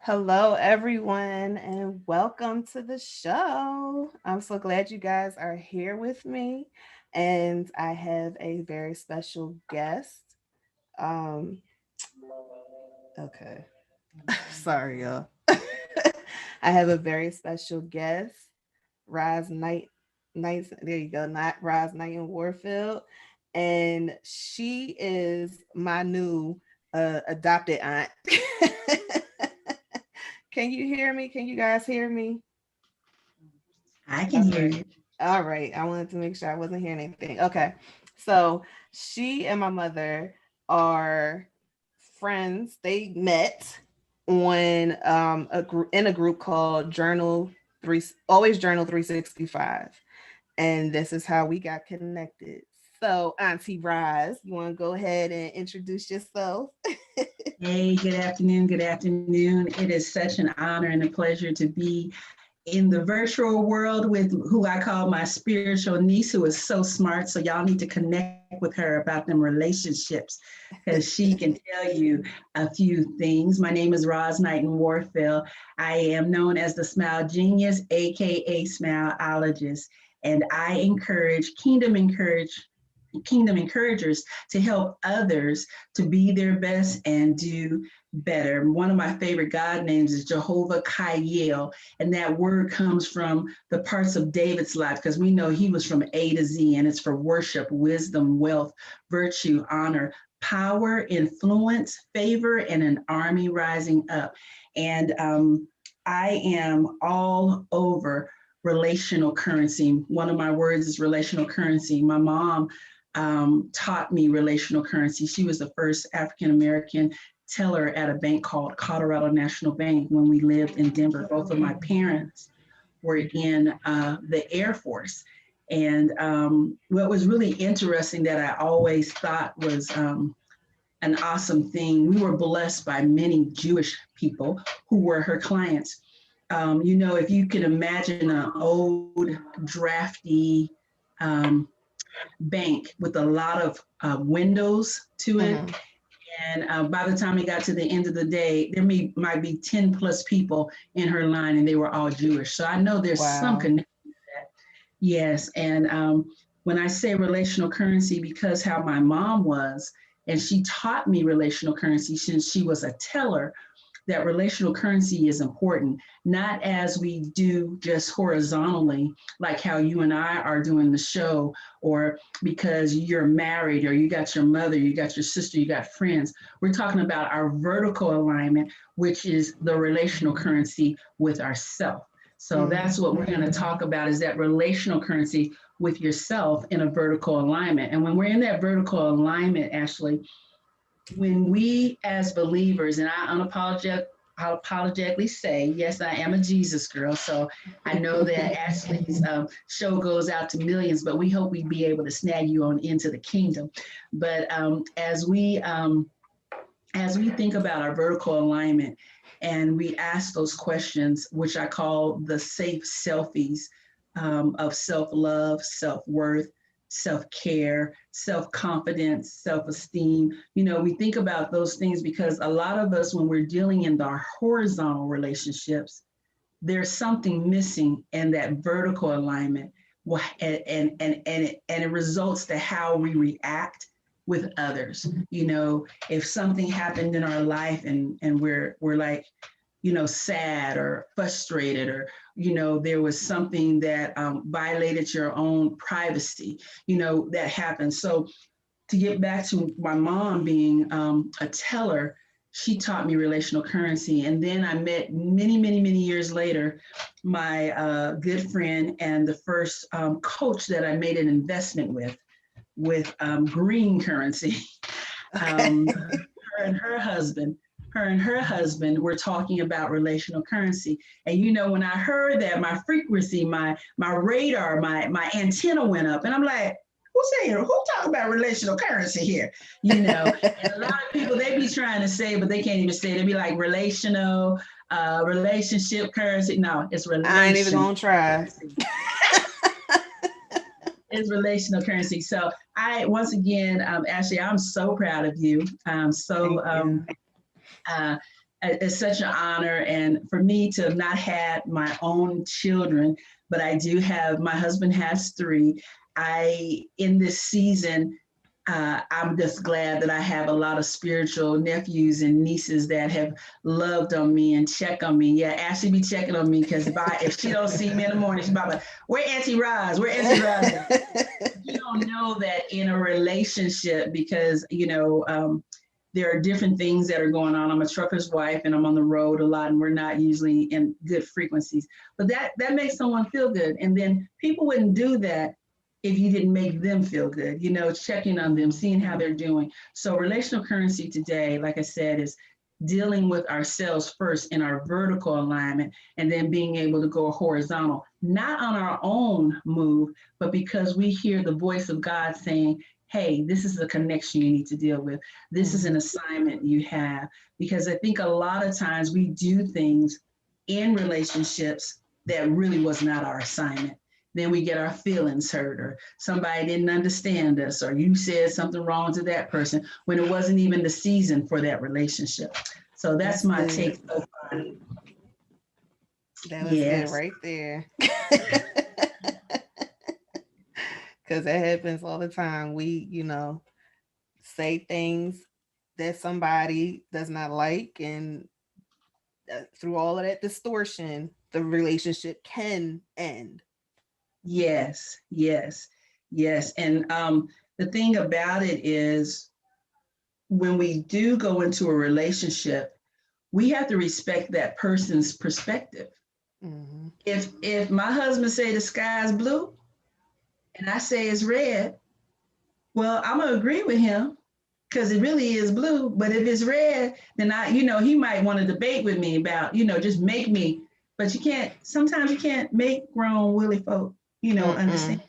Hello, everyone, and welcome to the show. I'm so glad you guys are here with me, and I have a very special guest. Um, okay, sorry, y'all. I have a very special guest, Roz Knight. There you go, not Roz Knight in Warfield, and she is my new adopted aunt. Can you hear me? Can you guys hear me? I can All hear right. you. All right. I wanted to make sure I wasn't hearing anything. Okay. So she and my mother are friends. They met on a group in a group called Journal Three Always Journal 365. And this is how we got connected. So Auntie Roz, you want to go ahead and introduce yourself? Hey, good afternoon. Good afternoon. It is such an honor and a pleasure to be in the virtual world with who I call my spiritual niece, who is so smart. So y'all need to connect with her about them relationships because she can tell you a few things. My name is Roz Knight in Warfield. I am known as the Smile Genius, aka Smileologist, and I kingdom encouragers to help others to be their best and do better. One of my favorite God names is Jehovah Kayel, and that word comes from the parts of David's life because we know he was from A to Z, and it's for worship, wisdom, wealth, virtue, honor, power, influence, favor, and an army rising up. And I am all over relational currency. One of my words is relational currency. My mom taught me relational currency. She was the first African American teller at a bank called Colorado National Bank when we lived in Denver. Both of my parents were in the Air Force. And what was really interesting that I always thought was an awesome thing, we were blessed by many Jewish people who were her clients. If you can imagine an old, drafty, um, bank with a lot of windows to it. Mhm. And by the time it got to the end of the day, might be 10 plus people in her line, and they were all Jewish. So I know there's some Wow. connection to that. Yes. And when I say relational currency, because how my mom was, and she taught me relational currency since she was a teller, that relational currency is important, not as we do just horizontally, like how you and I are doing the show, or because you're married, or you got your mother, you got your sister, you got friends. We're talking about our vertical alignment, which is the relational currency with ourself. So Mm. that's what we're going to talk about, is that relational currency with yourself in a vertical alignment. And when we're in that vertical alignment, Ashley, when we as believers, and I unapologetically say, yes, I am a Jesus girl. So I know that Ashley's show goes out to millions, but we hope we be able to snag you on into the kingdom. But as we think about our vertical alignment and we ask those questions, which I call the safe selfies of self love, self worth, self care, self confidence, self esteem. We think about those things because a lot of us, when we're dealing in our horizontal relationships, there's something missing in that vertical alignment. And it results to how we react with others. If something happened in our life and we're like, sad or frustrated, or there was something that violated your own privacy, that happened. So to get back to my mom being a teller, she taught me relational currency. And then I met many, many, many years later, my good friend and the first coach that I made an investment with green currency. Okay. um, her and her husband, were talking about relational currency. And when I heard that, my frequency, my radar, my antenna went up, and I'm like, who talk about relational currency here? And a lot of people, they be trying to say, but they can't even say it. They be like relational, relationship currency. No, it's I ain't even relational gonna try. currency. It's relational currency. So once again, Ashley, I'm so proud of you. I'm Thank so you. uh, it's such an honor. And for me to have not had my own children, but I do have, my husband has three. In this season, I'm just glad that I have a lot of spiritual nephews and nieces that have loved on me and check on me. Yeah, Ashley be checking on me because if she don't see me in the morning, she's probably like, where Auntie Roz? Where Auntie Roz? You don't know that in a relationship because, there are different things that are going on. I'm a trucker's wife and I'm on the road a lot and we're not usually in good frequencies, but that makes someone feel good. And then people wouldn't do that if you didn't make them feel good, checking on them, seeing how they're doing. So relational currency today, like I said, is dealing with ourselves first in our vertical alignment and then being able to go horizontal, not on our own move, but because we hear the voice of God saying, hey, this is the connection you need to deal with. This is an assignment you have. Because I think a lot of times we do things in relationships that really was not our assignment. Then we get our feelings hurt, or somebody didn't understand us, or you said something wrong to that person when it wasn't even the season for that relationship. So that's my take so far. That was good right there. Because that happens all the time. We, say things that somebody does not like, and through all of that distortion, the relationship can end. Yes, yes, yes. And the thing about it is, when we do go into a relationship, we have to respect that person's perspective. Mm-hmm. If my husband say the sky's blue and I say it's red, well, I'm gonna agree with him because it really is blue. But if it's red, then he might want to debate with me about, just make me. But sometimes you can't make grown willy folk, understand.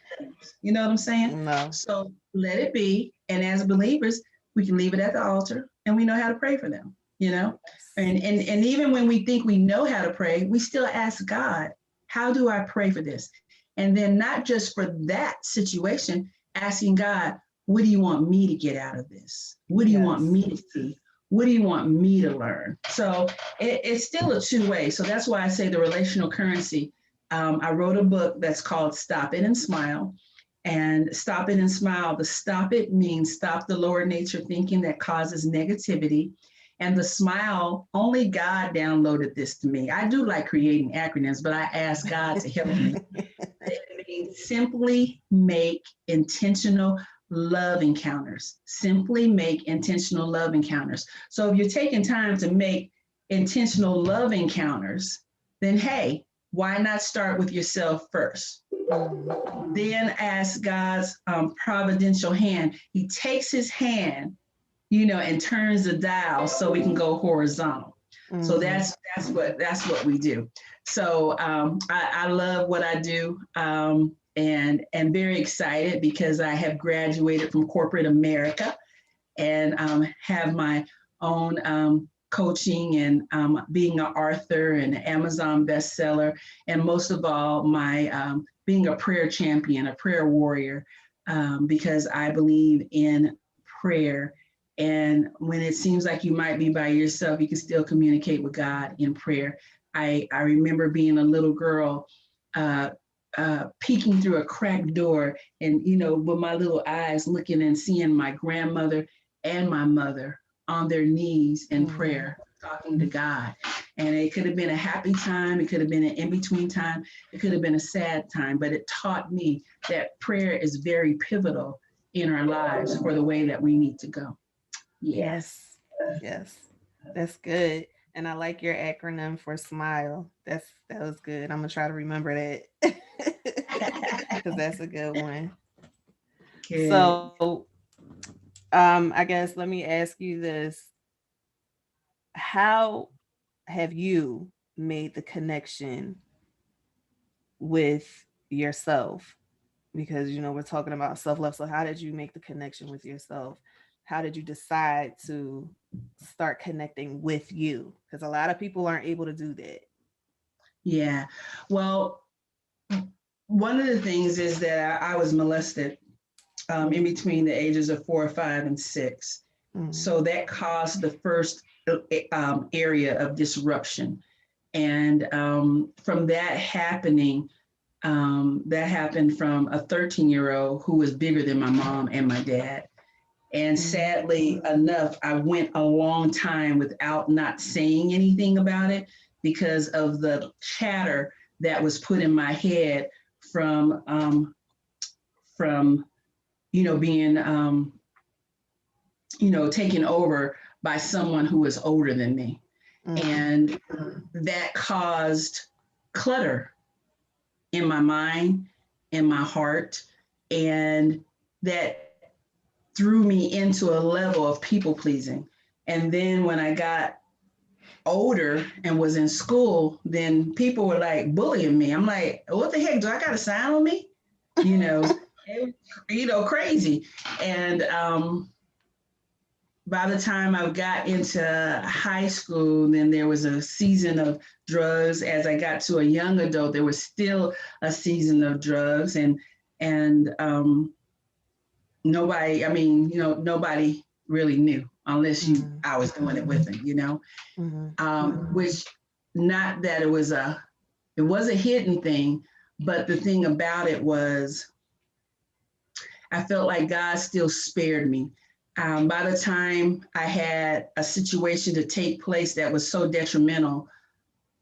You know what I'm saying? No. So let it be. And as believers, we can leave it at the altar and we know how to pray for them, And even when we think we know how to pray, we still ask God, how do I pray for this? And then not just for that situation, asking God, what do you want me to get out of this? What do you want me to see? What do you want me to learn? So it's still a two-way. So that's why I say the relational currency. I wrote a book that's called Stop It and Smile. And Stop It and Smile, the stop it means stop the lower nature thinking that causes negativity. And the smile, only God downloaded this to me. I do like creating acronyms, but I asked God to help me. It means simply make intentional love encounters. Simply make intentional love encounters. So if you're taking time to make intentional love encounters, then hey, why not start with yourself first? Then ask God's providential hand. He takes his hand, and turns the dial so we can go horizontal. Mm-hmm. So that's what we do. So I love what I do. And very excited because I have graduated from corporate America and have my own coaching and being an author and an Amazon bestseller, and most of all, my being a prayer champion, a prayer warrior, because I believe in prayer. And when it seems like you might be by yourself, you can still communicate with God in prayer. I remember being a little girl, peeking through a cracked door and, with my little eyes looking and seeing my grandmother and my mother on their knees in prayer, talking to God. And it could have been a happy time. It could have been an in-between time. It could have been a sad time, but it taught me that prayer is very pivotal in our lives for the way that we need to go. Yes. That's good. And I like your acronym for SMILE. That was good. I'm gonna try to remember that because that's a good one. Good. So, I guess let me ask you this: how have you made the connection with yourself? Because we're talking about self-love. So, how did you make the connection with yourself? How did you decide to start connecting with you? Because a lot of people aren't able to do that. Yeah. Well, one of the things is that I was molested in between the ages of 4, 5, and 6. So that caused the first area of disruption. And from that happening, that happened from a 13-year-old who was bigger than my mom and my dad. And sadly enough, I went a long time without not saying anything about it because of the chatter that was put in my head from being taken over by someone who was older than me. And that caused clutter in my mind, in my heart, and that threw me into a level of people pleasing. And then when I got older and was in school, then people were like bullying me. I'm like, what the heck? Do I got a sign on me? Crazy. And by the time I got into high school, then there was a season of drugs. As I got to a young adult, there was still a season of drugs, and nobody really knew unless I was doing it with them, which, not that it was a hidden thing, but the thing about it was I felt like God still spared me. By the time I had a situation to take place that was so detrimental,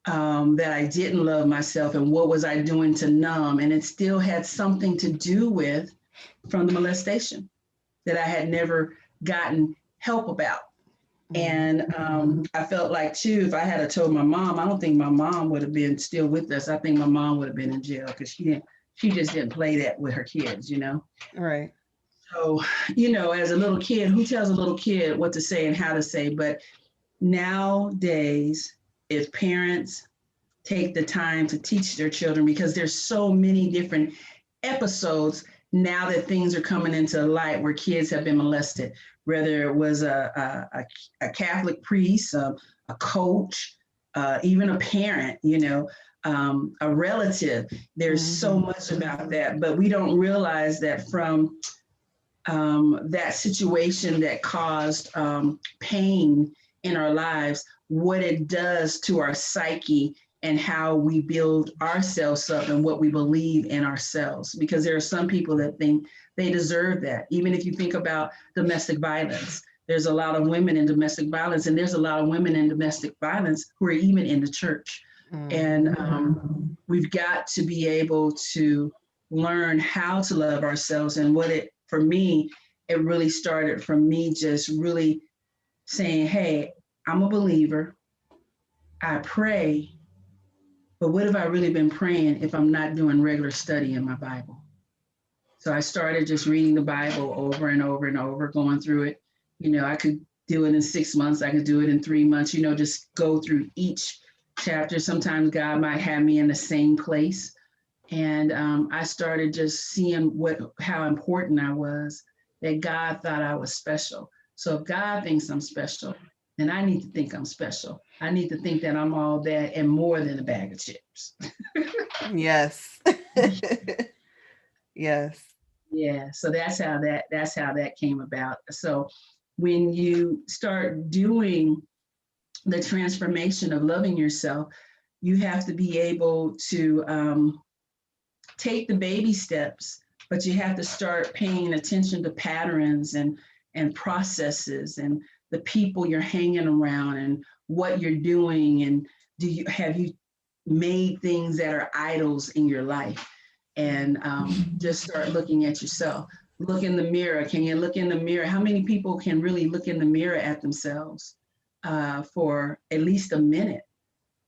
that I didn't love myself, and what was I doing to numb? And it still had something to do with from the molestation that I had never gotten help about. And I felt like too, if I had told my mom, I don't think my mom would have been still with us. I think my mom would have been in jail because she just didn't play that with her kids, Right. So, as a little kid, who tells a little kid what to say and how to say? But nowadays, if parents take the time to teach their children, because there's so many different episodes now that things are coming into light where kids have been molested, whether it was a Catholic priest, a coach, even a parent, a relative. There's so much about that, but we don't realize that from that situation that caused pain in our lives, what it does to our psyche and how we build ourselves up and what we believe in ourselves. Because there are some people that think they deserve that. Even if you think about domestic violence, there's a lot of women in domestic violence, and there's a lot of women in domestic violence who are even in the church. And we've got to be able to learn how to love ourselves. And for me, it really started from me just really saying, hey, I'm a believer. I pray. But what have I really been praying if I'm not doing regular study in my Bible? So I started just reading the Bible over and over and over, going through it. I could do it in 6 months. I could do it in 3 months, just go through each chapter. Sometimes God might have me in the same place. And I started just seeing how important I was, that God thought I was special. So if God thinks I'm special, then I need to think I'm special. I need to think that I'm all that and more than a bag of chips. Yes. Yes. Yeah. So that's how that came about. So when you start doing the transformation of loving yourself, you have to be able to take the baby steps, but you have to start paying attention to patterns and processes and the people you're hanging around and what you're doing. And have you made things that are idols in your life? And just start looking at yourself. Look in the mirror. Can you look in the mirror? How many people can really look in the mirror at themselves for at least a minute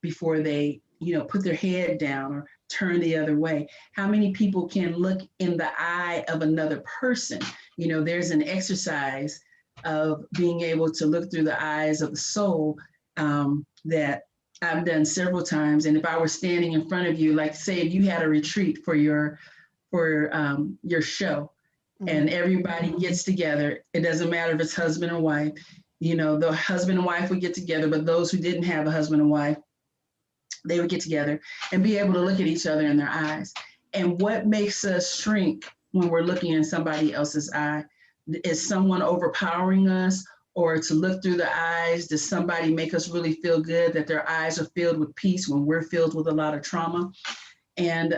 before they, put their head down or turn the other way? How many people can look in the eye of another person? There's an exercise of being able to look through the eyes of the soul that I've done several times. And if I were standing in front of you, like say if you had a retreat for your show, and everybody gets together, it doesn't matter if it's husband or wife, the husband and wife would get together, but those who didn't have a husband and wife, they would get together and be able to look at each other in their eyes. And what makes us shrink when we're looking in somebody else's eye? Is someone overpowering us, or to look through the eyes. Does somebody make us really feel good that their eyes are filled with peace when we're filled with a lot of trauma? And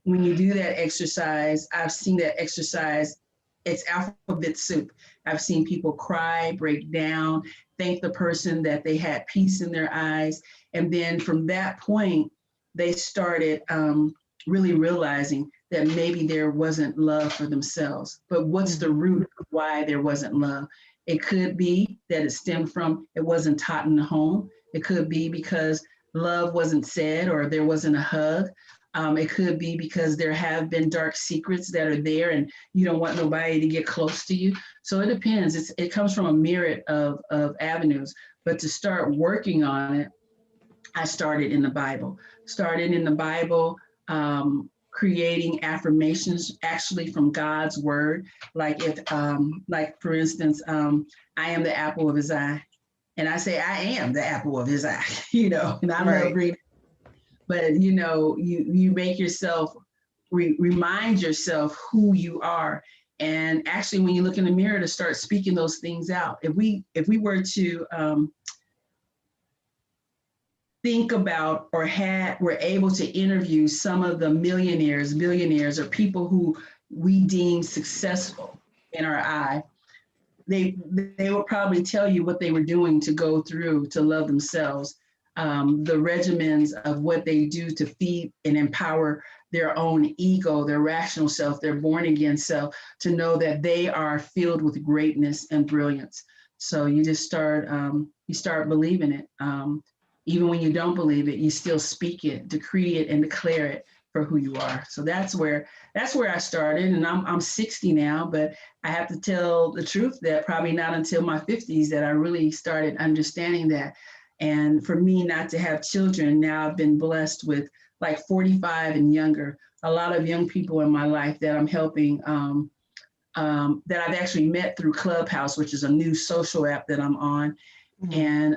when you do that exercise, I've seen that exercise, it's alphabet soup. I've seen people cry, break down, thank the person that they had peace in their eyes. And then from that point, they started really realizing that maybe there wasn't love for themselves. But what's the root of why there wasn't love? It could be that it stemmed from it wasn't taught in the home. It could be because love wasn't said or there wasn't a hug. It could be because there have been dark secrets that are there and you don't want nobody to get close to you. So it depends. It comes from a myriad of avenues. But to start working on it, I started in the Bible. Started in the Bible, creating affirmations actually from God's word. Like if, like for instance, I am the apple of his eye. And I say, I am the apple of his eye, and I love reading. But you make yourself remind yourself who you are, and actually when you look in the mirror to start speaking those things out. If we were to think about or were able to interview some of the millionaires, billionaires, or people who we deem successful in our eye, they will probably tell you what they were doing to go through to love themselves, the regimens of what they do to feed and empower their own ego, their rational self, their born again self, to know that they are filled with greatness and brilliance. So you just start believing it. Even when you don't believe it, you still speak it, decree it, and declare it for who you are. So that's where I started, and I'm 60 now, but I have to tell the truth that probably not until my 50s that I really started understanding that. And for me not to have children, now I've been blessed with like 45 and younger, a lot of young people in my life that I'm helping, that I've actually met through Clubhouse, which is a new social app that I'm on. And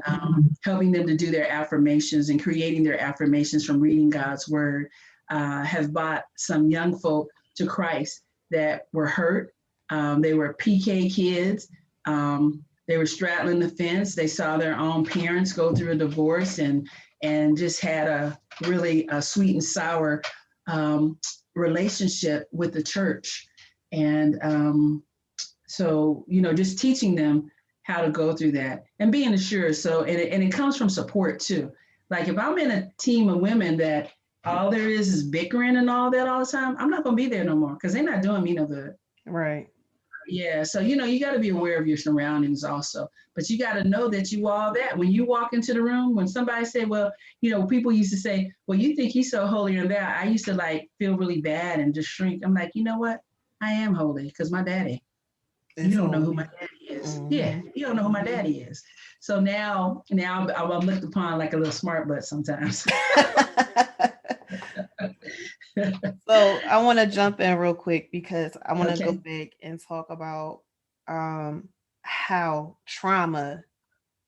helping them to do their affirmations and creating their affirmations from reading God's word, have brought some young folk to Christ that were hurt. They were PK kids. They were straddling the fence. They saw their own parents go through a divorce and just had a really sweet and sour relationship with the church. And so, just teaching them how to go through that and being assured. So, and it comes from support too. Like if I'm in a team of women that all there is bickering and all that all the time, I'm not going to be there no more because they're not doing me no good. Right. Yeah. So, you got to be aware of your surroundings also, but you got to know that you all that. When you walk into the room, when somebody said, well, people used to say, well, you think he's so holy and that, I used to like feel really bad and just shrink. I'm like, you know what? I am holy because my daddy. You don't know who my daddy is. Yeah, you don't know who my daddy is. So now I'm looked upon like a little smart butt sometimes. So I want to jump in real quick because I want to go back and talk about how trauma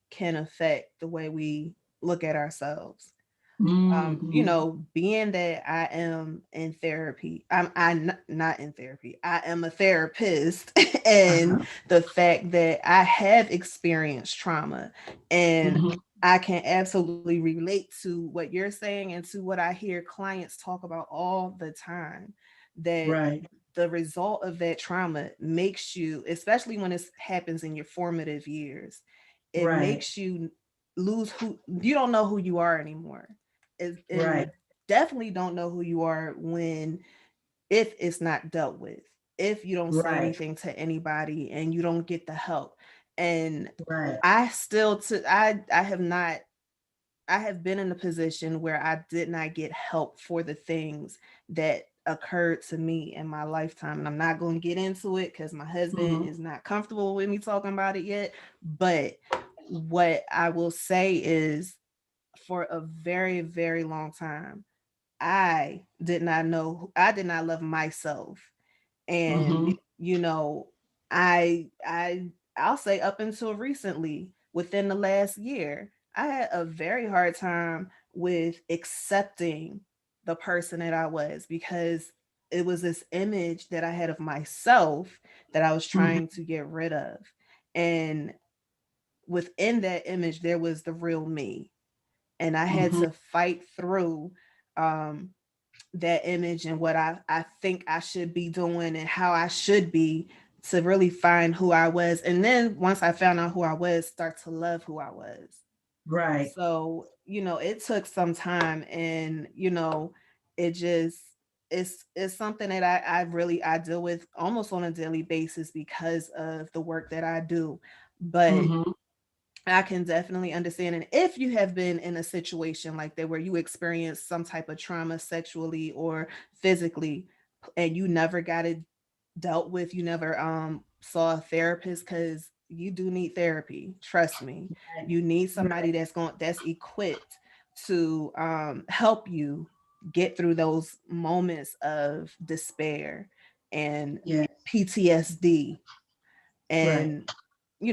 can affect the way we look at ourselves. Being that I am in therapy, not in therapy. I am a therapist, and the fact that I have experienced trauma, and I can absolutely relate to what you're saying and to what I hear clients talk about all the time. That the result of that trauma makes you, especially when it happens in your formative years, it makes you lose who you don't know who you are anymore. And you definitely don't know who you are if it's not dealt with, if you don't say anything to anybody and you don't get the help. And I still I have been in a position where I did not get help for the things that occurred to me in my lifetime. And I'm not going to get into it because my husband is not comfortable with me talking about it yet. But what I will say is, for a very, very long time, I did not love myself. And, I'll say up until recently, within the last year, I had a very hard time with accepting the person that I was, because it was this image that I had of myself that I was trying to get rid of. And within that image, there was the real me. And I had Mm-hmm. to fight through um, that image and what I think I should be doing and how I should be to really find who I was. And then once I found out who I was, start to love who I was. Right. So, it took some time, and, it just it's something that I deal with almost on a daily basis because of the work that I do. But Mm-hmm. I can definitely understand. And if you have been in a situation like that where you experienced some type of trauma sexually or physically, and you never got it dealt with, you never saw a therapist, because you do need therapy. Trust me. Right. You need Right. somebody that's equipped to help you get through those moments of despair and Yeah. PTSD Right. and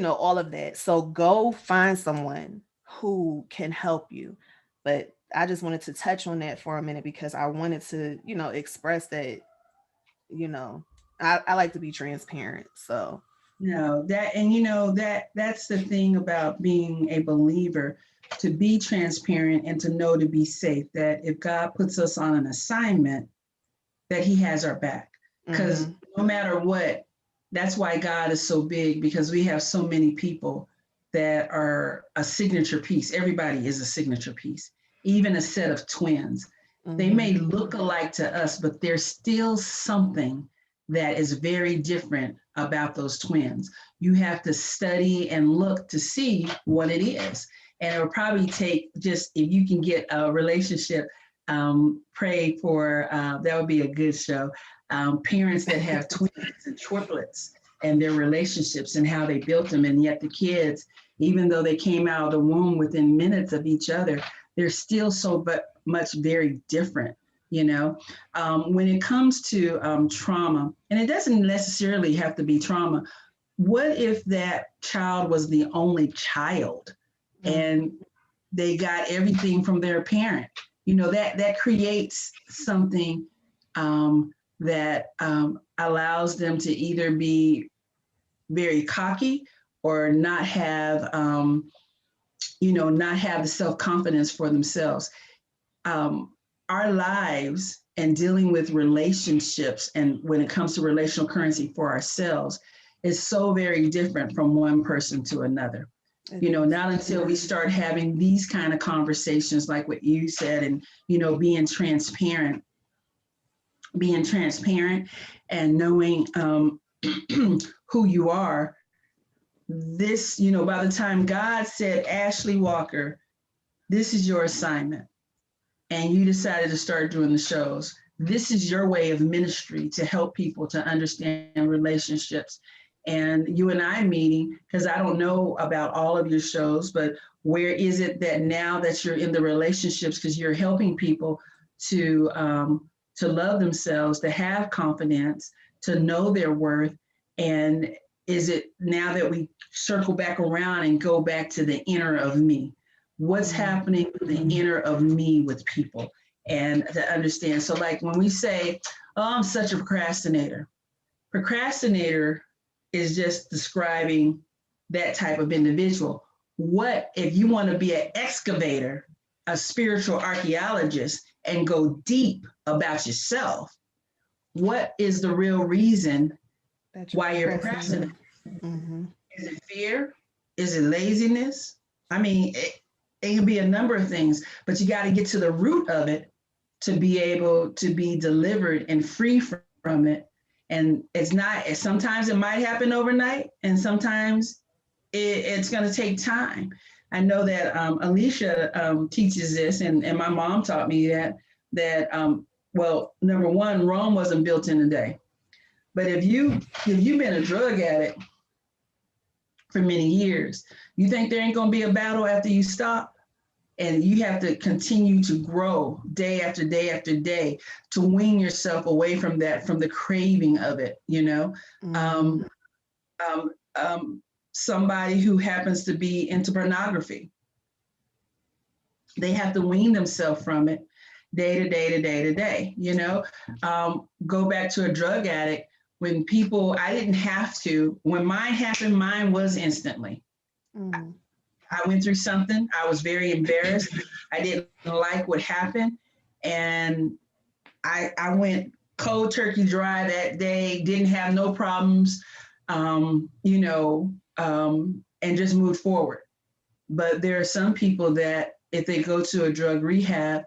all of that. So go find someone who can help you. But I just wanted to touch on that for a minute because I wanted to express that you know I like to be transparent. So No, that, and that's the thing about being a believer, to be transparent and to know, to be safe, that if God puts us on an assignment, that he has our back. Because mm-hmm, no matter what, that's why God is so big, because we have so many people that are a signature piece. Everybody is a signature piece, even a set of twins. They mm-hmm, may look alike to us, but there's still something that is very different about those twins. You have to study and look to see what it is. And it'll probably take, just if you can get a relationship, pray for, that would be a good show. Parents that have twins and triplets, and their relationships and how they built them. And yet the kids, even though they came out of the womb within minutes of each other, they're still so much very different. When it comes to trauma, and it doesn't necessarily have to be trauma. What if that child was the only child mm-hmm, and they got everything from their parent? That creates something that allows them to either be very cocky or not have the self-confidence for themselves. Our lives and dealing with relationships, and when it comes to relational currency for ourselves, is so very different from one person to another. it is. Not until we start having these kind of conversations like what you said, and being transparent and knowing who you are. This, by the time God said, Ashley Walker, this is your assignment, and you decided to start doing the shows, this is your way of ministry to help people to understand relationships. And you and I meeting, because I don't know about all of your shows, but where is it that now that you're in the relationships, because you're helping people to love themselves, to have confidence, to know their worth, and is it now that we circle back around and go back to the inner of me? What's Mm-hmm, happening with the inner of me with people, and to understand. So like when we say, oh, I'm such a procrastinator is just describing that type of individual. What if you want to be an excavator, a spiritual archaeologist, and go deep about yourself? What is the real reason that you're why you're procrastinating? procrastinating. Mm-hmm, Is it fear? Is it laziness? I mean, it can be a number of things, but you got to get to the root of it to be able to be delivered and free from it. And sometimes it might happen overnight, and sometimes it's going to take time. I know that Alicia teaches this, and my mom taught me that well, number one, Rome wasn't built in a day. But if you've been a drug addict for many years, you think there ain't going to be a battle after you stop? And you have to continue to grow day after day after day to wean yourself away from that, from the craving of it. mm-hmm, Um, um, Somebody who happens to be into pornography, they have to wean themselves from it day to day to day to day. Go back to a drug addict. I didn't have to. When mine happened, mine was instantly. mm-hmm. I went through something. I was very embarrassed. I didn't like what happened. And I went cold turkey dry that day, didn't have no problems, and just moved forward. But there are some people that if they go to a drug rehab,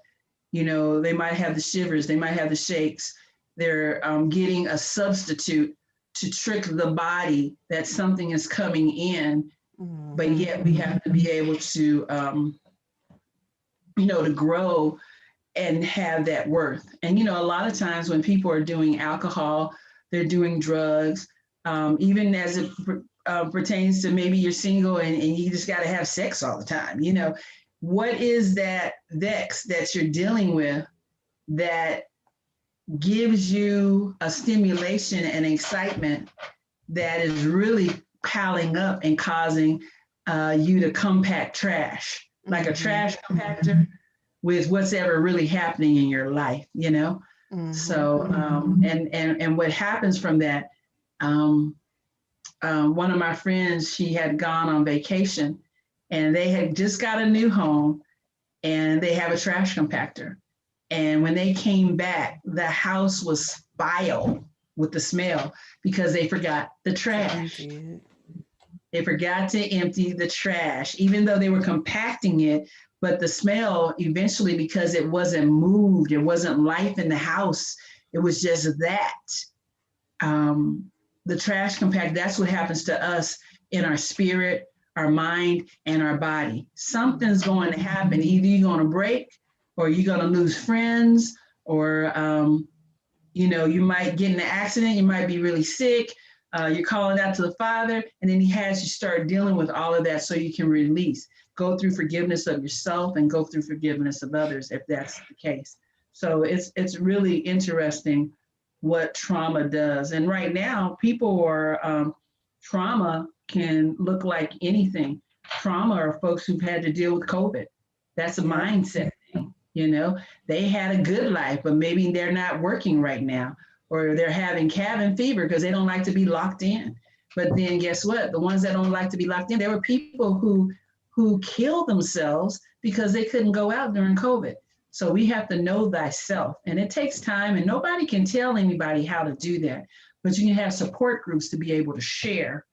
they might have the shivers, they might have the shakes. They're getting a substitute to trick the body that something is coming in, but yet we have to be able to, to grow and have that worth. And, a lot of times when people are doing alcohol, they're doing drugs, even as it pertains to maybe you're single and you just got to have sex all the time. What is that vex that you're dealing with that gives you a stimulation and excitement that is really piling up and causing you to compact trash, like a trash compactor with what's ever really happening in your life, So, and what happens from that, one of my friends, she had gone on vacation and they had just got a new home and they have a trash compactor. And when they came back, the house was foul with the smell because they forgot the trash. They forgot to empty the trash, even though they were compacting it. But the smell eventually, because it wasn't moved, it wasn't life in the house, it was just that. The trash compact, that's what happens to us in our spirit, our mind, and our body. Something's going to happen. Either you're going to break or you're going to lose friends, or, you might get in an accident, you might be really sick, you're calling out to the Father, and then he has you start dealing with all of that so you can release. Go through forgiveness of yourself and go through forgiveness of others if that's the case. So it's really interesting what trauma does. And right now, people are, trauma can look like anything. Trauma are folks who've had to deal with COVID. That's a mindset thing, They had a good life, but maybe they're not working right now, or they're having cabin fever because they don't like to be locked in. But then guess what? The ones that don't like to be locked in, there were people who killed themselves because they couldn't go out during COVID. So we have to know thyself, and it takes time, and nobody can tell anybody how to do that, but you can have support groups to be able to share,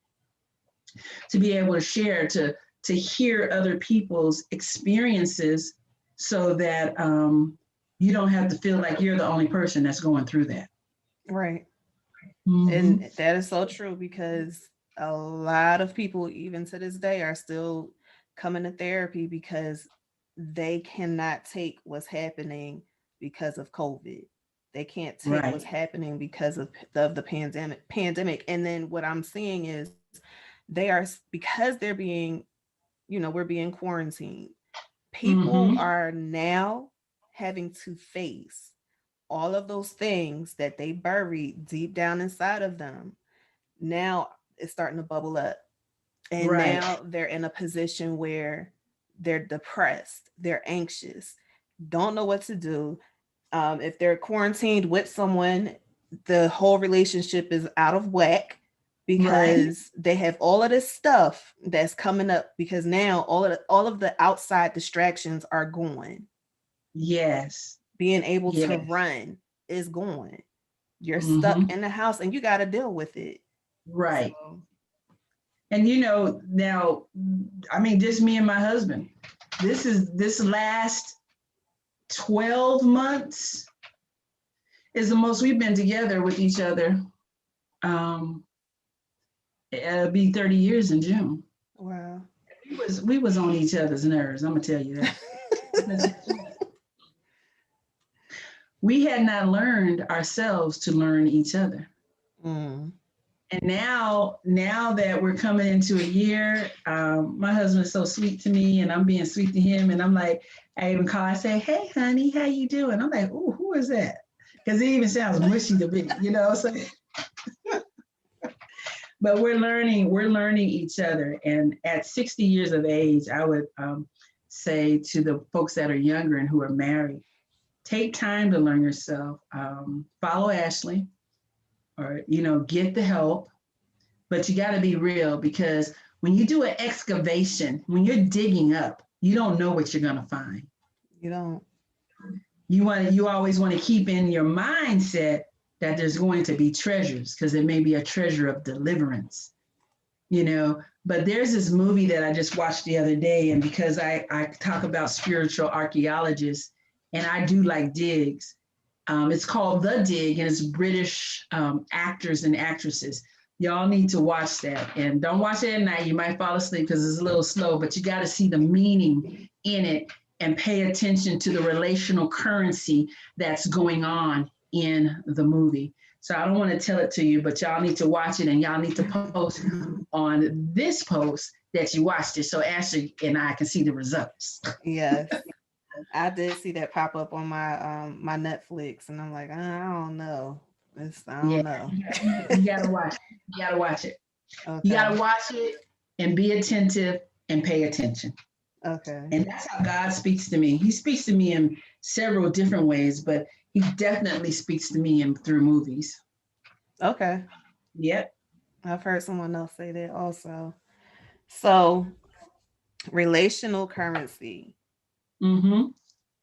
to hear other people's experiences so that you don't have to feel like you're the only person that's going through that. Right. And that is so true, because a lot of people, even to this day, are still coming to therapy because they cannot take what's happening because of COVID. They can't take what's happening because of the pandemic. And then what I'm seeing is because they're being, we're being quarantined. People are now having to face all of those things that they buried deep down inside of them. Now it's starting to bubble up. And now they're in a position where they're depressed, they're anxious, don't know what to do. If they're quarantined with someone, the whole relationship is out of whack because they have all of this stuff that's coming up, because now all of the outside distractions are gone. Yes. Being able to run is gone. You're stuck in the house and you got to deal with it. Right. So. And now, just me and my husband, this last 12 months is the most we've been together with each other. It'll be 30 years in June. Wow. We was on each other's nerves, I'm gonna tell you that. We had not learned ourselves to learn each other. And now that we're coming into a year, my husband's so sweet to me and I'm being sweet to him. And I'm like, I even call, I say, hey, honey, how you doing? I'm like, oh, who is that? Because it even sounds mushy to me, So, but we're learning each other. And at 60 years of age, I would say to the folks that are younger and who are married, take time to learn yourself. Follow Ashley, or get the help, but you got to be real, because when you do an excavation, when you're digging up, you don't know what you're gonna find. You don't. You always want to keep in your mindset that there's going to be treasures, because there may be a treasure of deliverance, you know. But there's this movie that I just watched the other day, and because I talk about spiritual archaeologists, and I do like digs. It's called The Dig, and it's British actors and actresses. Y'all need to watch that, and don't watch it at night. You might fall asleep because it's a little slow, but you got to see the meaning in it and pay attention to the relational currency that's going on in the movie. So I don't want to tell it to you, but y'all need to watch it, and y'all need to post on this post that you watched it, so Ashley and I can see the results. Yes. I did see that pop up on my my Netflix, and I'm like, I don't know. I don't know. You gotta watch it. You gotta watch it. Okay. You gotta watch it and be attentive and pay attention. Okay. And that's how God speaks to me. He speaks to me in several different ways, but he definitely speaks to me through movies. Okay. Yep. I've heard someone else say that also. So, relational currency. Mm-hmm.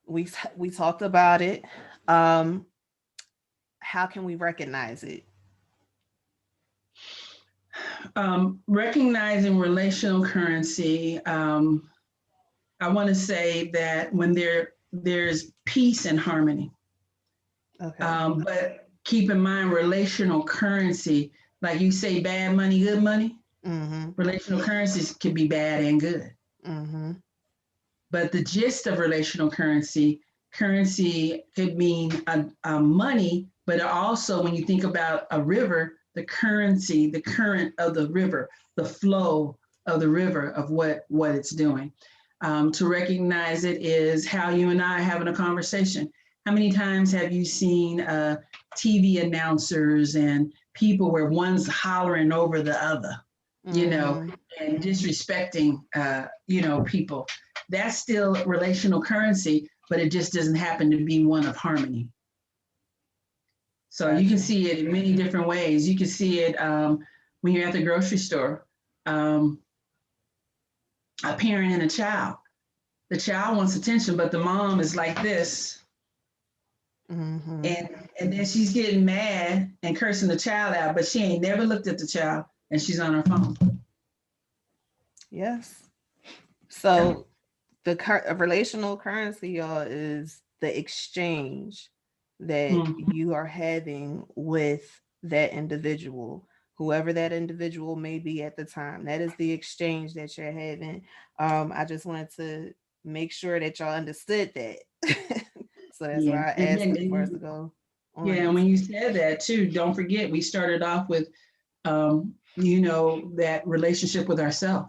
We talked about it. How can we recognize it? Recognizing relational currency, I want to say that when there's peace and harmony. Okay. But keep in mind, relational currency, like you say, bad money, good money. Mm-hmm. Relational currencies can be bad and good. Mm-hmm. But the gist of relational currency could mean a money, but also when you think about a river, the currency, the current of the river, the flow of the river of what it's doing. To recognize it is how you and I are having a conversation. How many times have you seen TV announcers and people where one's hollering over the other, you know, and disrespecting, people? That's still relational currency, but it just doesn't happen to be one of harmony. So you can see it in many different ways. You can see it when you're at the grocery store, a parent and a child. The child wants attention, but the mom is like this. Mm-hmm. And then she's getting mad and cursing the child out, but she ain't never looked at the child, and she's on her phone. Yes. So the relational currency, y'all, is the exchange that you are having with that individual, whoever that individual may be at the time. That is the exchange that you're having. I just wanted to make sure that y'all understood that. So that's why I asked them for us to go on. Yeah, and when you said that too, don't forget we started off with that relationship with ourselves.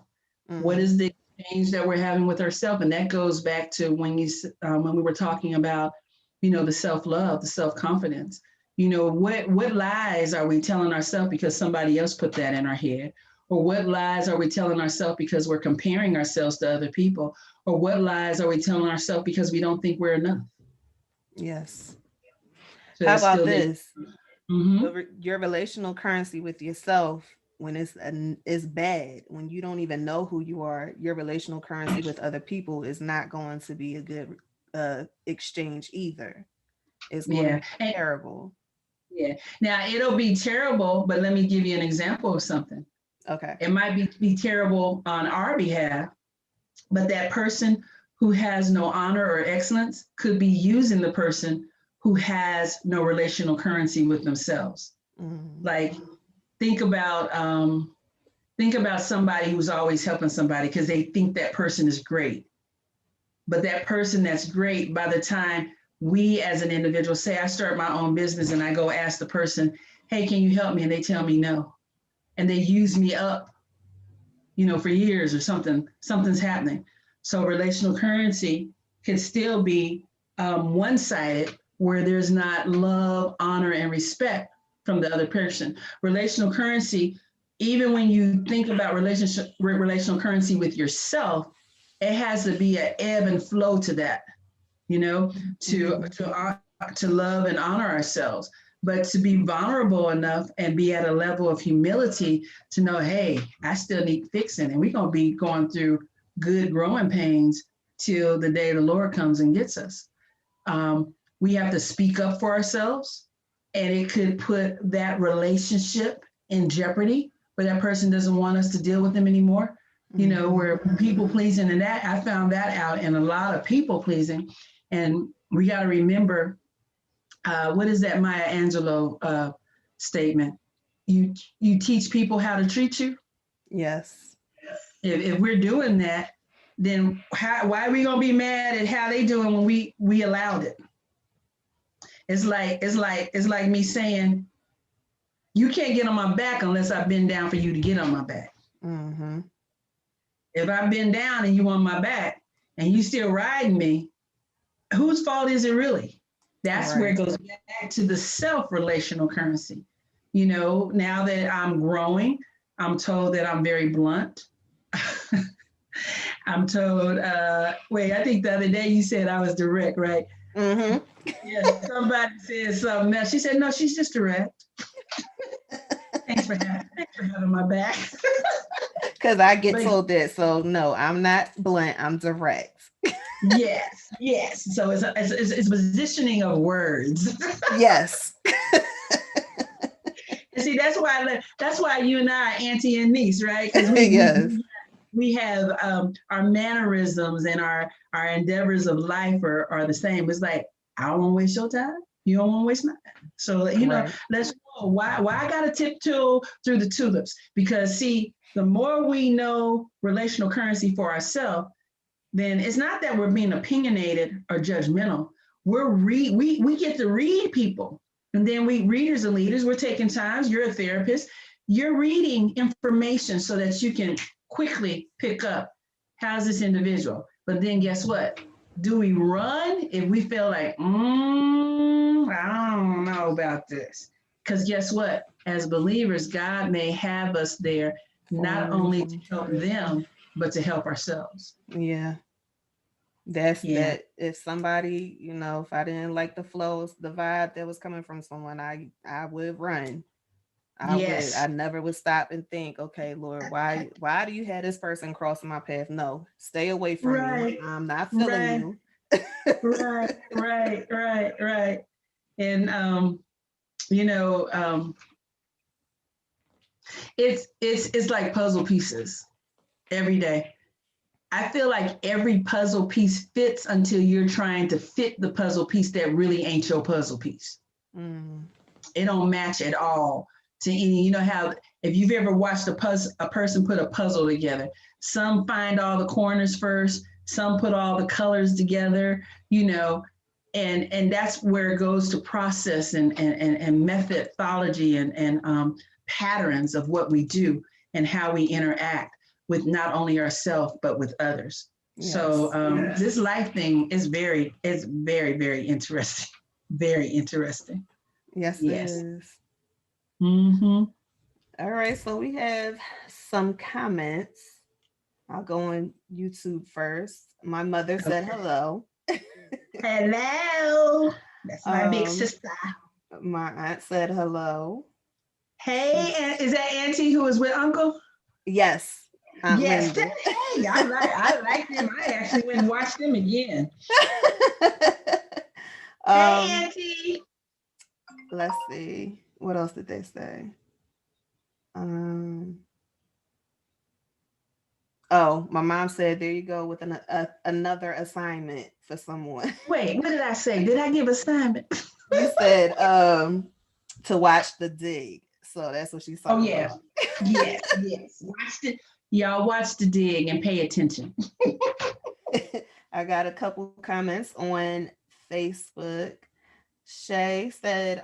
Mm-hmm. What is the exchange that we're having with ourselves? And that goes back to when we were talking about, the self-love, the self-confidence. What lies are we telling ourselves because somebody else put that in our head? Or what lies are we telling ourselves because we're comparing ourselves to other people? Or what lies are we telling ourselves because we don't think we're enough? Yes. So how about this? Mm-hmm. Your relational currency with yourself, when it's bad, when you don't even know who you are, your relational currency with other people is not going to be a good exchange either. It's going to be terrible. Yeah. Now it'll be terrible, but let me give you an example of something. Okay. It might be terrible on our behalf, but that person who has no honor or excellence could be using the person who has no relational currency with themselves. Mm-hmm. Like think about somebody who's always helping somebody because they think that person is great. But that person that's great, by the time we as an individual, say I start my own business and I go ask the person, hey, can you help me? And they tell me no. And they use me up, for years or something's happening. So relational currency can still be one-sided where there's not love, honor, and respect from the other person. Relational currency, even when you think about relational currency with yourself, it has to be an ebb and flow to that, to love and honor ourselves. but to be vulnerable enough and be at a level of humility to know, hey, I still need fixing, and we're going to be going through good growing pains till the day the Lord comes and gets us. We have to speak up for ourselves, and it could put that relationship in jeopardy where that person doesn't want us to deal with them anymore. You know, where people pleasing, and that I found that out in a lot of people pleasing. And we got to remember, what is that Maya Angelou statement? You teach people how to treat you. Yes. If we're doing that, then why are we gonna be mad at how they doing when we allowed it? It's like me saying, you can't get on my back unless I've been down for you to get on my back. Mm-hmm. If I've been down and you on my back and you still riding me, whose fault is it really? That's where it goes back to the self-relational currency. You know, now that I'm growing, I'm told that I'm very blunt. I'm told, wait, I think the other day you said I was direct, right? Mm-hmm. Yeah, somebody said something else. She said, no, she's just direct. Thanks for having my back. Because I get told that. So no, I'm not blunt, I'm direct. Yes. So it's positioning of words. Yes. And see, that's why you and I are auntie and niece, right? Because we have our mannerisms and our endeavors of life are the same. It's like, I don't want to waste your time. You don't want to waste mine. So, you know, let's know why I got to tiptoe through the tulips. Because see, the more we know relational currency for ourselves, then it's not that we're being opinionated or judgmental. We get to read people. And then we readers and leaders, we're taking times, you're a therapist, you're reading information so that you can quickly pick up, how's this individual? But then guess what? Do we run if we feel like, I don't know about this? Because guess what? As believers, God may have us there not only to help them, but to help ourselves. Yeah. That if somebody, you know, if I didn't like the flows, the vibe that was coming from someone, I would run. I never would stop and think, okay, Lord, why do you have this person crossing my path? No, stay away from me. I'm not feeling you. Right. And you know, it's like puzzle pieces every day. I feel like every puzzle piece fits until you're trying to fit the puzzle piece that really ain't your puzzle piece. It don't match at all to any, you know how, if you've ever watched a person put a puzzle together, some find all the corners first, some put all the colors together, you know, and that's where it goes to process and methodology and patterns of what we do and how we interact with not only ourselves, but with others. Yes. So this life thing is very, very interesting. Very interesting. Yes, it is. Mm-hmm. All right, so we have some comments. I'll go on YouTube first. My mother said hello. Hello. That's my big sister. My aunt said hello. Hey, is that Auntie who was with Uncle? Yes. Yes. Hey, I like them. I actually went and watched them again. Hey, Auntie. Let's see. What else did they say? Oh, my mom said, there you go with another assignment for someone. Wait, what did I say? Did I give assignment? You said to watch The Dig. So that's what she's talking about. Yes. Y'all watch The Dig and pay attention. I got a couple comments on Facebook. Shay said,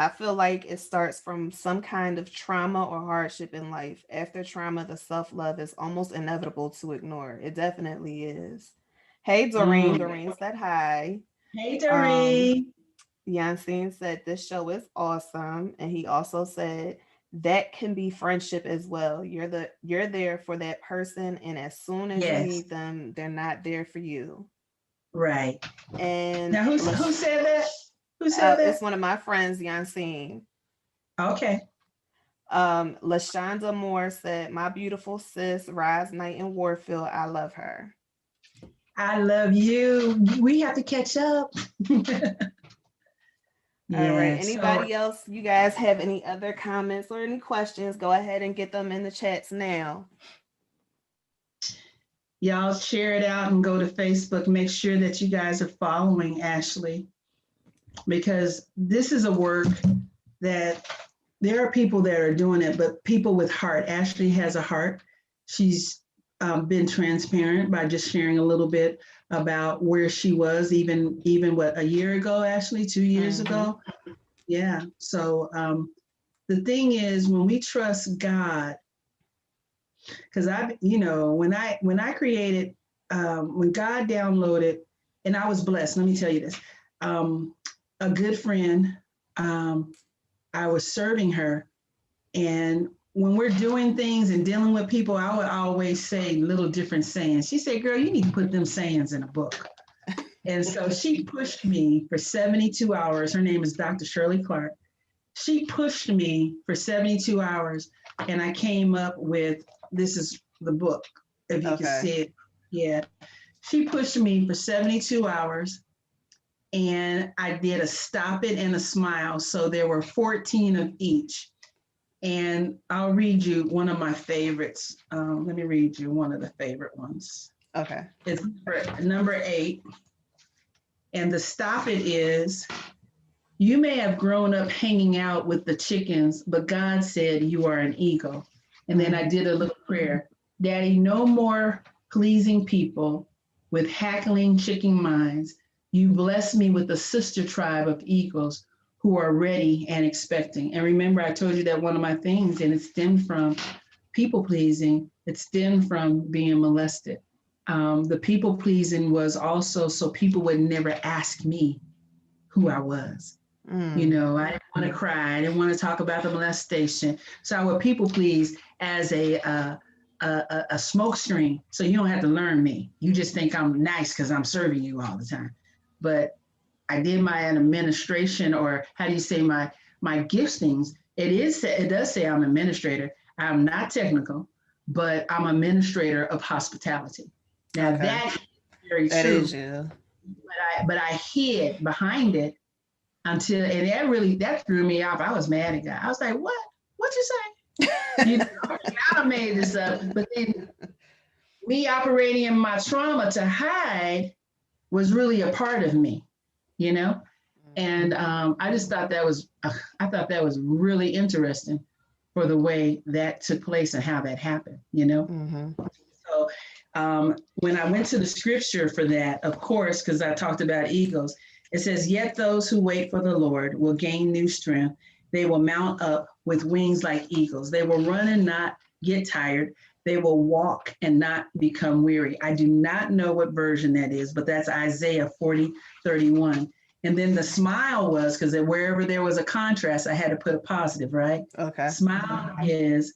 I feel like it starts from some kind of trauma or hardship in life. After trauma, the self-love is almost inevitable to ignore. It definitely is. Hey, Doreen. Doreen said hi. Hey, Doreen. Yancine said this show is awesome. And he also said that can be friendship as well. You're there for that person, and as soon as you need them, they're not there for you. Right. And now who said that? Who said It's that? one of my friends, Yancine. Okay. Lashonda Moore said, "My beautiful sis, Rise Night in Warfield. I love her." I love you. We have to catch up. All right. Yeah. So Anybody else? You guys have any other comments or any questions? Go ahead and get them in the chats now. y'all share it out and go to Facebook. Make sure that you guys are following Ashley, because this is a work that there are people that are doing it, but people with heart. Ashley has a heart. She's been transparent by just sharing a little bit about where she was, even what, a year ago, Ashley, 2 years ago. Yeah. So the thing is, when we trust God, because when I created, when God downloaded, and I was blessed. Let me tell you this. A good friend, I was serving her, and when we're doing things and dealing with people, I would always say little different sayings. She said, "Girl, you need to put them sayings in a book." And so she pushed me for 72 hours. Her name is Dr. Shirley Clark. She pushed me for 72 hours, and I came up with, this is the book, if you can see it. Yeah. She pushed me for 72 hours, and I did a stop it and a smile. So there were 14 of each. And I'll read you one of my favorites. Let me read you one of the favorite ones. Okay. It's number 8. And the stop it is, "You may have grown up hanging out with the chickens, but God said you are an eagle." And then I did a little prayer. "Daddy, no more pleasing people with hackling chicken minds. You bless me with a sister tribe of eagles who are ready and expecting." And remember, I told you that one of my things, and it stemmed from people pleasing, it stemmed from being molested. The people pleasing was also so people would never ask me who I was. I didn't want to cry. I didn't want to talk about the molestation. So I would people please as a smoke screen. So you don't have to learn me. You just think I'm nice because I'm serving you all the time. But I did my administration, or how do you say, my giftings. It does say I'm an administrator. I'm not technical, but I'm an administrator of hospitality. Now that is very That true. is you. But I hid behind it until, and that threw me off. I was mad at God. I was like, what you say? I made this up. But then me operating in my trauma to hide was really a part of me, you know? And I just thought that was, really interesting for the way that took place and how that happened, you know? So when I went to the scripture for that, of course, because I talked about eagles, it says, "Yet those who wait for the Lord will gain new strength. They will mount up with wings like eagles. They will run and not get tired. They will walk and not become weary." I do not know what version that is, but that's Isaiah 40:31. And then the smile was, because wherever there was a contrast, I had to put a positive, right? Okay. Smile is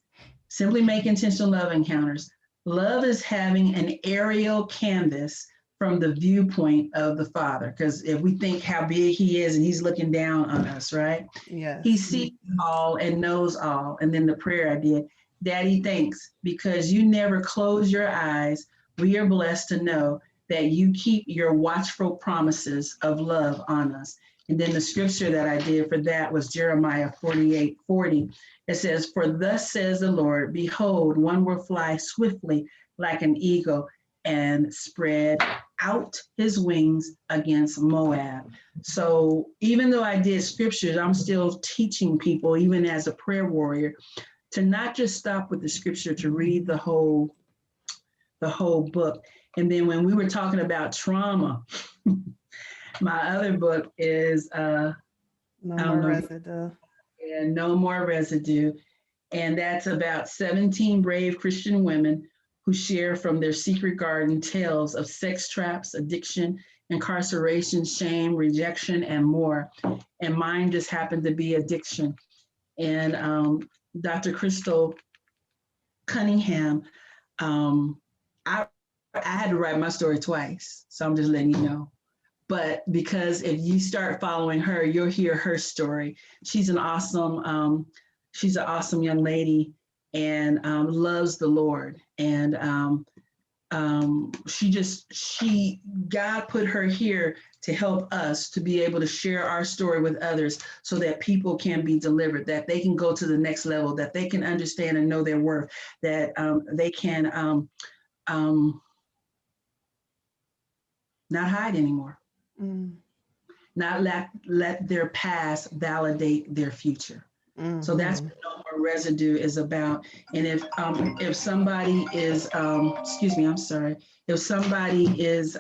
simply make intentional love encounters. Love is having an aerial canvas from the viewpoint of the Father. Because if we think how big he is and he's looking down on us, right? Yes. He sees all and knows all. And then the prayer I did, "Daddy, thanks, because you never close your eyes. We are blessed to know that you keep your watchful promises of love on us." And then the scripture that I did for that was Jeremiah 48:40. It says, "For thus says the Lord, behold, one will fly swiftly like an eagle and spread out his wings against Moab." So even though I did scriptures, I'm still teaching people, even as a prayer warrior, to not just stop with the scripture, to read the whole book. And then when we were talking about trauma, my other book is No More Residue. Yeah, No More Residue. And that's about 17 brave Christian women who share from their secret garden tales of sex traps, addiction, incarceration, shame, rejection, and more. And mine just happened to be addiction. And Dr. Crystal Cunningham, I had to write my story twice. So I'm just letting you know. but because if you start following her, you'll hear her story. She's an awesome, she's an awesome young lady, and loves the Lord. And God put her here to help us to be able to share our story with others so that people can be delivered, that they can go to the next level, that they can understand and know their worth, that they can not hide anymore, not let their past validate their future. So that's what No More Residue is about. And if somebody is, excuse me, I'm sorry, if somebody is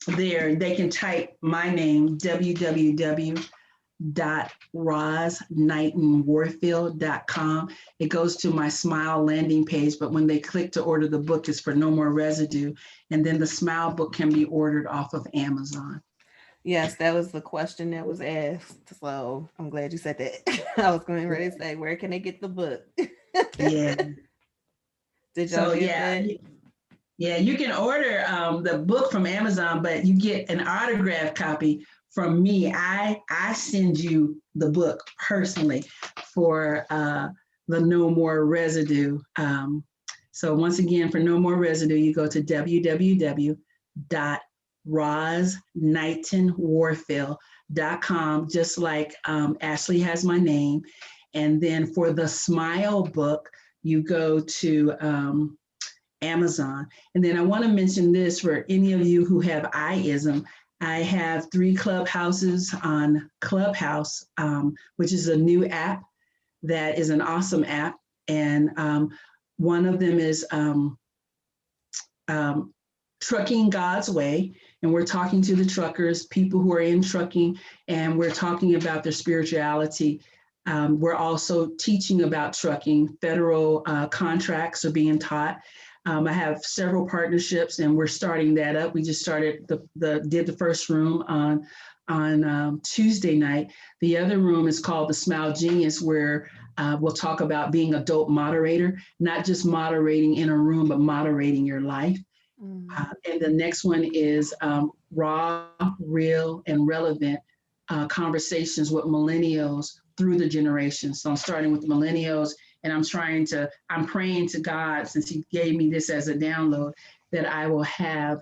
there, they can type my name, www.rozknightonwarfield.com. It goes to my Smile landing page, but when they click to order the book, it's for No More Residue. And then the Smile book can be ordered off of Amazon. Yes, that was the question that was asked. So I'm glad you said that. I was going ready to say, where can they get the book? Yeah. Did y'all get that? Yeah, you can order the book from Amazon, but you get an autographed copy from me. I send you the book personally for the No More Residue. So once again, for No More Residue, you go to www.rozknightonwarfield.com, just like Ashley has my name. And then for the Smile book, you go to Amazon. And then I want to mention this for any of you who have I-ism. I have 3 clubhouses on Clubhouse, which is a new app that is an awesome app. And one of them is Trucking God's Way. And we're talking to the truckers, people who are in trucking, and we're talking about their spirituality. We're also teaching about trucking. Federal contracts are being taught. I have several partnerships, and we're starting that up. We just started did the first room on Tuesday night. The other room is called the Smile Genius, where we'll talk about being a dope moderator, not just moderating in a room, but moderating your life. And the next one is raw, real, and relevant conversations with millennials through the generations. So I'm starting with the millennials, and I'm praying to God, since He gave me this as a download, that I will have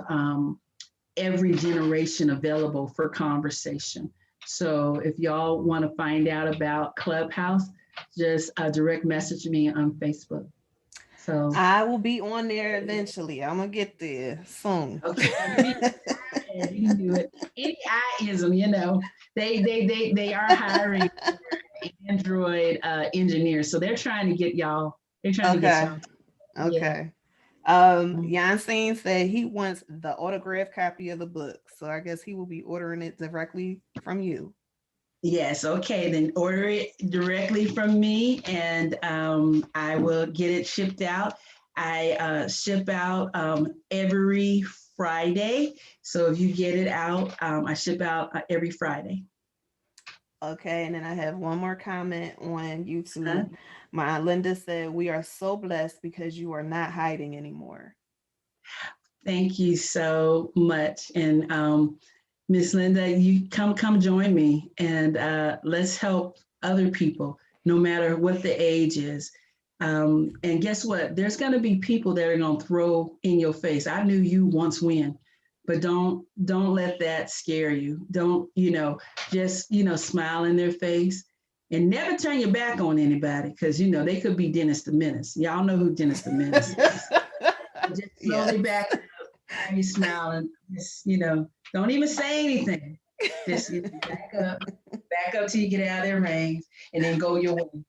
every generation available for conversation. So if y'all want to find out about Clubhouse, just direct message me on Facebook. So I will be on there eventually. I'm gonna get there soon. Okay, you can do it. Any I-ism, they are hiring Android engineers, so they're trying to get y'all. They're trying to get y'all. Okay. Yancine said he wants the autographed copy of the book, so I guess he will be ordering it directly from you. Yes, okay, then order it directly from me, and I will get it shipped out. I ship out every Friday, so if you get it out, I ship out every Friday. Okay, and then I have one more comment on YouTube. My Linda said, "We are so blessed because you are not hiding anymore." Thank you so much, and Miss Linda, you come join me, and let's help other people, no matter what the age is. And guess what? There's going to be people that are going to throw in your face, "I knew you once when," but don't let that scare you. Don't, just, smile in their face, and never turn your back on anybody, because, they could be Dennis the Menace. Y'all know who Dennis the Menace is. Just slowly back up, and you smile, and just, don't even say anything. Just back up till you get out of their range, and then go your way.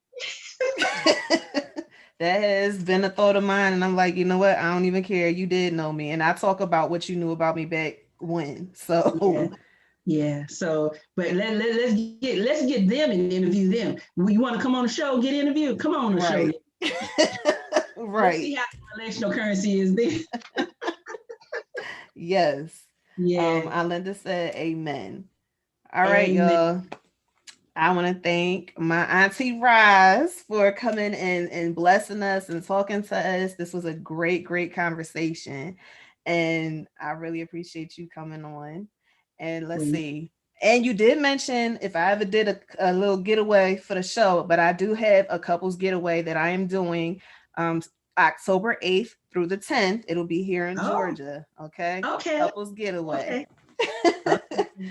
That has been a thought of mine, and I'm like, you know what? I don't even care. You did know me, and I talk about what you knew about me back when. So yeah. So, but let's get them and interview them. You want to come on the show, get interviewed? Come on the show. Right. Let's see how relational currency is there. Yes. Yeah. Linda said, "Amen." All right, y'all. I want to thank my Auntie Roz for coming in and blessing us and talking to us. This was a great conversation. And I really appreciate you coming on. And let's Well, see. And you did mention if I ever did a little getaway for the show, but I do have a couples getaway that I am doing um, October 8th through the 10th. It'll be here in oh, Georgia. Okay. okay, Couples getaway. okay. Okay.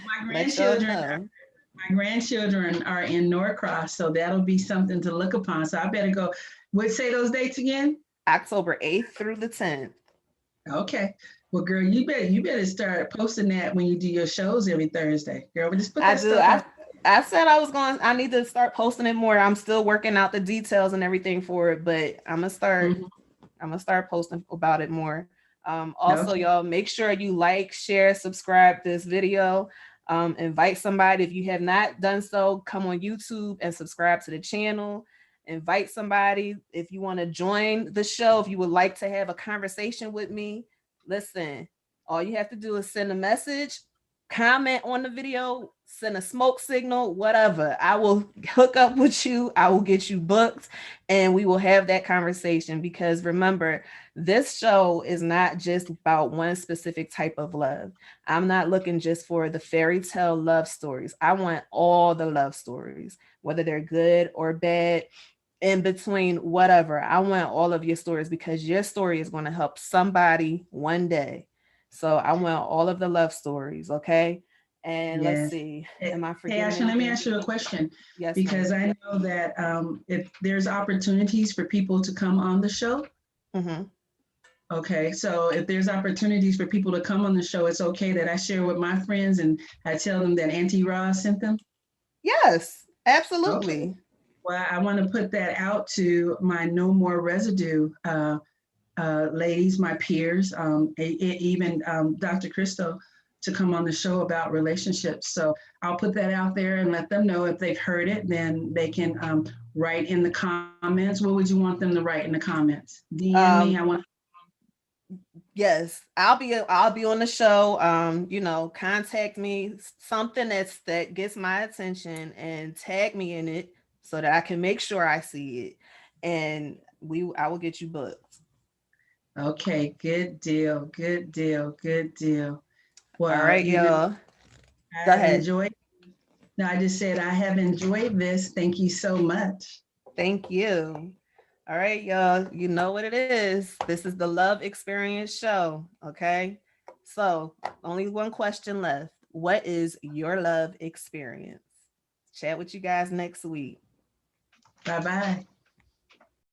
My Let y'all grandchildren know. my grandchildren are in Norcross, so that'll be something to look upon. So I better go. Would say those dates again? October 8th through the 10th. Okay. Well, girl, you better start posting that when you do your shows every Thursday. Girl, we just put I that do. stuff on. I said I need to start posting it more. I'm still working out the details and everything for it, but Mhm. I'm gonna start posting about it more. Also, Okay. y'all make sure you like, share, subscribe this video. Invite somebody if you have not done so. Come on YouTube and subscribe to the channel. Invite somebody if you want to join the show. If you would like to have a conversation with me, listen. All you have to do is send a message, comment on the video, send a smoke signal, whatever. I will hook up with you. I will get you booked and we will have that conversation because remember, this show is not just about one specific type of love. I'm not looking just for the fairy tale love stories. I want all the love stories, whether they're good or bad, in between, whatever. I want all of your stories because your story is going to help somebody one day. So I want all of the love stories, okay? And let's Yes. see, Hey, am I hey, forgetting Ashley, let me anything? ask you a question Yes, because ma'am. I know that if there's opportunities for people to come on the show, Mm-hmm. okay, so if there's opportunities for people to come on the show, it's okay that I share with my friends and I tell them that Auntie Roz sent them? Yes, Okay. absolutely. Well, I want to put that out to my No More Residue ladies, my peers, even Dr. Christo to come on the show about relationships. So I'll put that out there and let them know if they've heard it, then they can write in the comments. What would you want them to write in the comments? DM me. Um, I want. yes, I'll be on the show. Contact me, something that gets my attention and tag me in it so that I can make sure I see it. And I will get you booked. Okay, good deal, good deal, good deal. All Well, right, you know, y'all. I Go have ahead. enjoyed. No, I just said I have enjoyed this. Thank you so much. Thank you. All right, y'all. You know what it is. This is the Love Experience Show. Okay. So, only one question left. What is your love experience? Chat with you guys next week. Bye bye.